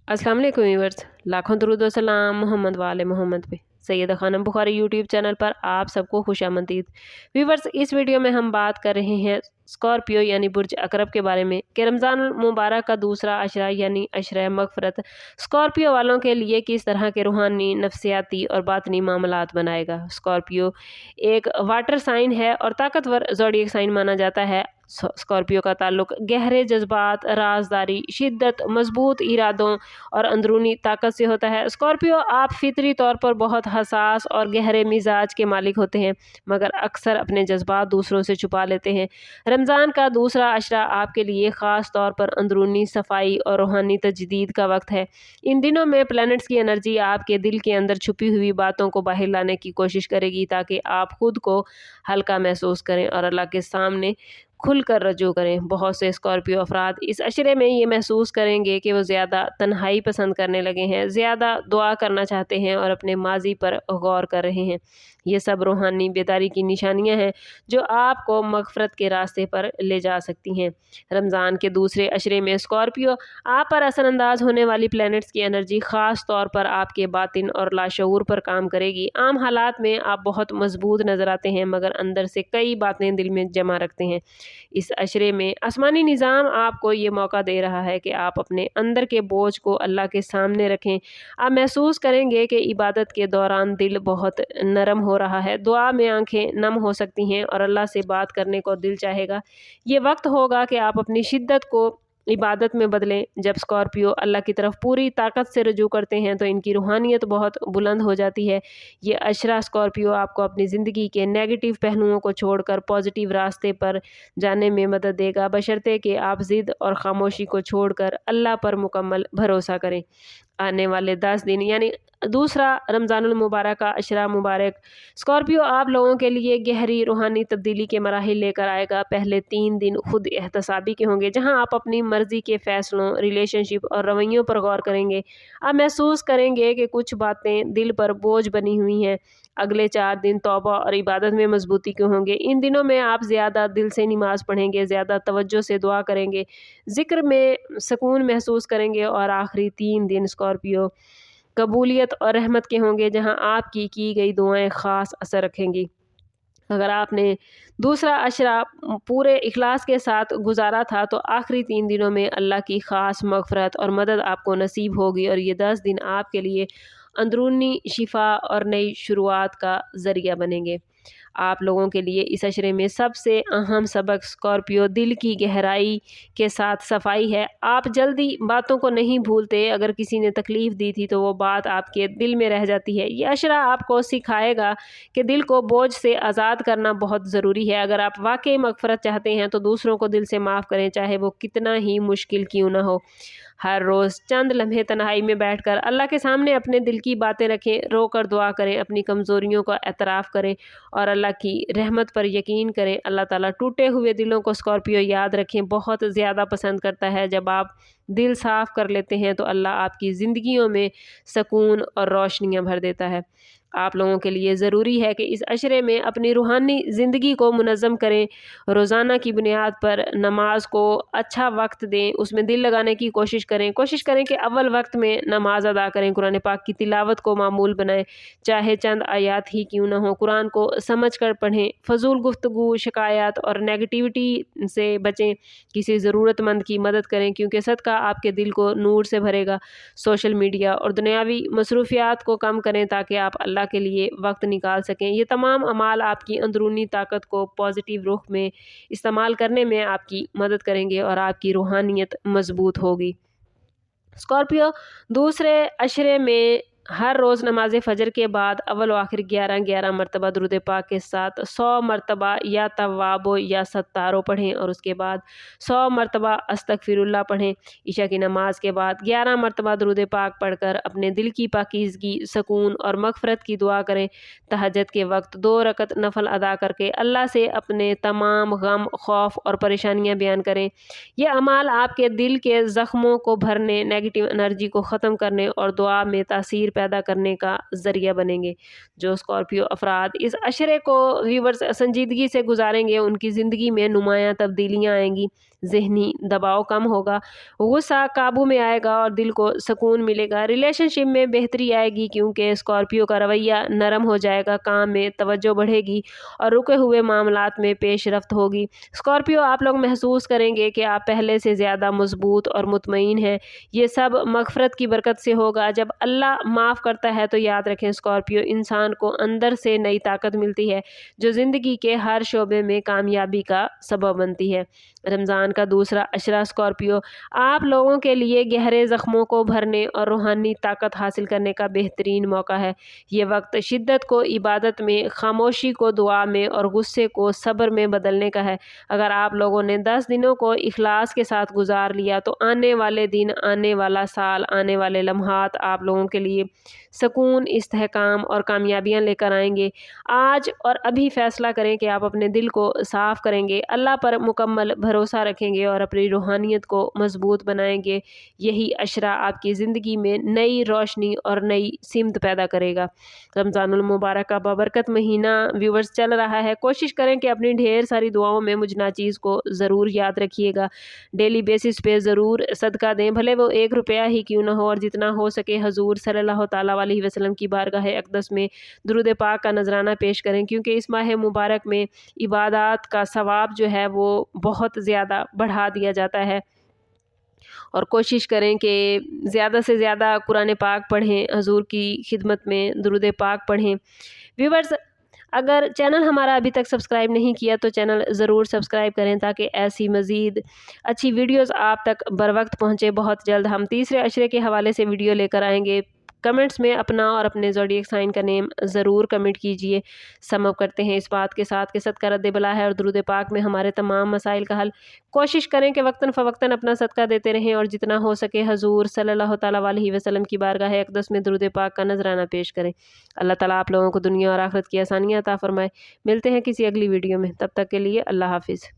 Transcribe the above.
अस्सलाम वालेकुम व्यूअर्स, लाखों दरूद व सलाम मोहम्मद वाले मोहम्मद पे। सैयदा खानम बुखारी यूट्यूब चैनल पर आप सबको खुशामदीद। व्यूअर्स, इस वीडियो में हम बात कर रहे हैं स्कॉर्पियो यानी बुर्ज अकरब के बारे में कि रमज़ान मुबारक का दूसरा अशरा यानी अशरा मगफरत स्कॉर्पियो वालों के लिए किस तरह के रूहानी, नफ्सियाती और बातनी मामलात बनाएगा। स्कॉर्पियो एक वाटर साइन है और ताकतवर ज़ोडिएक साइन माना जाता है। स्कॉर्पियो का ताल्लुक गहरे जज्बात, राजदारी, शिद्दत, मजबूत इरादों और अंदरूनी ताकत से होता है। स्कॉर्पियो आप फितरी तौर पर बहुत हसास और गहरे मिजाज के मालिक होते हैं, मगर अक्सर अपने जज्बात दूसरों से छुपा लेते हैं। रमज़ान का दूसरा अशरा आपके लिए ख़ास तौर पर अंदरूनी सफाई और रूहानी तजदीद का वक्त है। इन दिनों में प्लैनेट्स की एनर्जी आपके दिल के अंदर छुपी हुई बातों को बाहर लाने की कोशिश करेगी, ताकि आप खुद को हल्का महसूस करें और अल्लाह के सामने खुलकर रजू करें। बहुत से स्कॉर्पियो अफराद इस अशरे में ये महसूस करेंगे कि वो ज़्यादा तन्हाई पसंद करने लगे हैं, ज़्यादा दुआ करना चाहते हैं और अपने माजी पर गौर कर रहे हैं। ये सब रूहानी बेदारी की निशानियां हैं जो आपको मगफरत के रास्ते पर ले जा सकती हैं। रमज़ान के दूसरे अशरे में स्कॉर्पियो आप पर असरअंदाज होने वाली प्लैनेट्स की एनर्जी ख़ास तौर पर आपके बातिन और लाशऊर पर काम करेगी। आम हालात में आप बहुत मजबूत नज़र आते हैं, मगर अंदर से कई बातें दिल में जमा रखते हैं। इस अशरे में आसमानी निज़ाम आपको ये मौका दे रहा है कि आप अपने अंदर के बोझ को अल्लाह के सामने रखें। आप महसूस करेंगे कि इबादत के दौरान दिल बहुत नरम हो रहा है, दुआ में आंखें नम हो सकती हैं और अल्लाह से बात करने को दिल चाहेगा। ये वक्त होगा कि आप अपनी शिद्दत को इबादत में बदलें। जब स्कॉर्पियो अल्लाह की तरफ पूरी ताकत से रुजू करते हैं तो इनकी रूहानियत बहुत बुलंद हो जाती है। ये अशरा स्कॉर्पियो आपको अपनी ज़िंदगी के नेगेटिव पहलुओं को छोड़कर पॉजिटिव रास्ते पर जाने में मदद देगा, बशर्ते कि आप ज़िद और खामोशी को छोड़कर अल्लाह पर मुकम्मल भरोसा करें। आने वाले 10 दिन यानी दूसरा रमज़ानुल मुबारक का अशरा मुबारक स्कॉर्पियो आप लोगों के लिए गहरी रूहानी तब्दीली के मराहिल लेकर आएगा। पहले 3 दिन खुद एहतसाबी के होंगे, जहां आप अपनी मर्ज़ी के फ़ैसलों, रिलेशनशिप और रवैयों पर गौर करेंगे। आप महसूस करेंगे कि कुछ बातें दिल पर बोझ बनी हुई हैं। अगले 4 दिन तौबा और इबादत में मजबूती के होंगे। इन दिनों में आप ज़्यादा दिल से नमाज़ पढ़ेंगे, ज़्यादा तवज्जो से दुआ करेंगे, ज़िक्र में सुकून महसूस करेंगे और आखिरी 3 दिन स्कॉर्पियो कबूलियत और रहमत के होंगे, जहां आपकी की गई दुआएं ख़ास असर रखेंगी। अगर आपने दूसरा अशरा पूरे इखलास के साथ गुजारा था तो आखिरी 3 दिनों में अल्लाह की ख़ास मग़फ़िरत और मदद आपको नसीब होगी और ये 10 दिन आपके लिए अंदरूनी शिफा और नई शुरुआत का ज़रिया बनेंगे। आप लोगों के लिए इस अशरे में सबसे अहम सबक स्कॉर्पियो दिल की गहराई के साथ सफाई है। आप जल्दी बातों को नहीं भूलते। अगर किसी ने तकलीफ़ दी थी तो वो बात आपके दिल में रह जाती है। ये अशरा आपको सिखाएगा कि दिल को बोझ से आज़ाद करना बहुत ज़रूरी है। अगर आप वाकई मग़फ़िरत चाहते हैं तो दूसरों को दिल से माफ़ करें, चाहे वो कितना ही मुश्किल क्यों ना हो। हर रोज़ चंद लम्हे तन्हाई में बैठकर अल्लाह के सामने अपने दिल की बातें रखें, रोकर दुआ करें, अपनी कमज़ोरियों का एतराफ़ करें और अल्लाह की रहमत पर यकीन करें। अल्लाह ताला टूटे हुए दिलों को स्कॉर्पियो याद रखें बहुत ज़्यादा पसंद करता है। जब आप दिल साफ़ कर लेते हैं तो अल्लाह आपकी ज़िंदगियों में सुकून और रोशनियाँ भर देता है। आप लोगों के लिए ज़रूरी है कि इस अशरे में अपनी रूहानी ज़िंदगी को मुनज़्ज़म करें। रोज़ाना की बुनियाद पर नमाज को अच्छा वक्त दें, उसमें दिल लगाने की कोशिश करें। कोशिश करें कि अव्वल वक्त में नमाज अदा करें। कुरान पाक की तिलावत को मामूल बनाएं, चाहे चंद आयात ही क्यों ना हो। कुरान को समझ कर पढ़ें। फ़ज़ूल गुफ्तगू, शिकायत और नेगेटिविटी से बचें। किसी ज़रूरतमंद की मदद करें, क्योंकि सदका आपके दिल को नूर से भरेगा। सोशल मीडिया और दुनियावी मसरूफ़ियात को कम करें ताकि आप अल्लाह के लिए वक्त निकाल सकें। ये तमाम अमाल आपकी अंदरूनी ताकत को पॉजिटिव रुख में इस्तेमाल करने में आपकी मदद करेंगे और आपकी रूहानियत मजबूत होगी। स्कॉर्पियो दूसरे अशरे में हर रोज़ नमाज फ़जर के बाद अव्वल व आखिर 11-11 मरतबा दुरूद पाक के साथ 100 मरतबा या तव्वाबो या सत्तारो पढ़ें और उसके बाद 100 मरतबा अस्तगफिरुल्लाह पढ़ें। इशा की नमाज के बाद 11 मरतबा दुरूद पाक पढ़कर अपने दिल की पाकीज़गी, सुकून और मग़फ़िरत की दुआ करें। तहज्जुद के वक्त 2 रकत नफल अदा करके अल्लाह से अपने तमाम गम, खौफ और परेशानियाँ बयान करें। ये अमाल आपके दिल के ज़ख्मों को भरने, नेगेटिव एनर्जी को ख़त्म करने और दुआ में तासीर پیدا کرنے کا ذریعہ بنیں گے۔ جو اسکارپیو افراد اس عشرے کو ویورز سنجیدگی سے گزاریں گے ان کی زندگی میں نمایاں تبدیلیاں آئیں گی، ذہنی دباؤ کم ہوگا، غصہ قابو میں آئے گا اور دل کو سکون ملے گا، ریلیشن شپ میں بہتری آئے گی کیونکہ اسکارپیو کا رویہ نرم ہو جائے گا، کام میں توجہ بڑھے گی اور رکے ہوئے معاملات میں پیش رفت ہوگی۔ اسکارپیو آپ لوگ محسوس کریں گے کہ آپ پہلے سے زیادہ مضبوط اور مطمئن ہیں، یہ سب مغفرت کی برکت سے ہوگا۔ جب اللہ معاف کرتا ہے تو یاد رکھیں اسکارپیو انسان کو اندر سے نئی طاقت ملتی ہے جو زندگی کے ہر شعبے میں کامیابی کا سبب بنتی ہے۔ رمضان کا دوسرا عشرہ اسکارپیو آپ لوگوں کے لیے گہرے زخموں کو بھرنے اور روحانی طاقت حاصل کرنے کا بہترین موقع ہے۔ یہ وقت شدت کو عبادت میں، خاموشی کو دعا میں اور غصے کو صبر میں بدلنے کا ہے۔ اگر آپ لوگوں نے 10 دنوں کو اخلاص کے ساتھ گزار لیا تو آنے والے دن، آنے والا سال، آنے والے لمحات آپ لوگوں کے لیے سکون، استحکام اور کامیابیاں لے کر آئیں گے۔ آج اور ابھی فیصلہ کریں کہ آپ اپنے دل کو صاف کریں گے، اللہ پر مکمل بھروسہ رکھیں گے اور اپنی روحانیت کو مضبوط بنائیں گے۔ یہی عشرہ آپ کی زندگی میں نئی روشنی اور نئی سمت پیدا کرے گا۔ رمضان المبارک کا بابرکت مہینہ ویورز چل رہا ہے۔ کوشش کریں کہ اپنی ڈھیر ساری دعاؤں میں مجھ ناچیز کو ضرور یاد رکھیے گا۔ ڈیلی بیسس پہ ضرور صدقہ دیں، بھلے وہ 1 روپیہ ہی کیوں نہ ہو، اور جتنا ہو سکے حضور صلی اللہ تعالیٰ علیہ وسلم کی بارگاہ اقدس میں درود پاک کا نذرانہ پیش کریں، کیونکہ اس ماہ مبارک میں عبادات کا ثواب جو ہے وہ بہت زیادہ بڑھا دیا جاتا ہے۔ اور کوشش کریں کہ زیادہ سے زیادہ قرآن پاک پڑھیں، حضور کی خدمت میں درود پاک پڑھیں۔ ویورز اگر چینل ہمارا ابھی تک سبسکرائب نہیں کیا تو چینل ضرور سبسکرائب کریں تاکہ ایسی مزید اچھی ویڈیوز آپ تک بر وقت پہنچے۔ بہت جلد ہم تیسرے عشرے کے حوالے سے ویڈیو لے کر آئیں گے۔ کمنٹس میں اپنا اور اپنے زوڈیک سائن کا نیم ضرور کمنٹ کیجئے۔ سم اپ کرتے ہیں اس بات کے ساتھ کہ صدقہ رد بلا ہے اور درود پاک میں ہمارے تمام مسائل کا حل۔ کوشش کریں کہ وقتاً فوقتاً اپنا صدقہ دیتے رہیں اور جتنا ہو سکے حضور صلی اللہ تعالیٰ علیہ وسلم کی بارگاہ اقدس میں درود پاک کا نذرانہ پیش کریں۔ اللہ تعالیٰ آپ لوگوں کو دنیا اور آخرت کی آسانیاں عطا فرمائے۔ ملتے ہیں کسی اگلی ویڈیو میں، تب تک کے لیے اللہ حافظ۔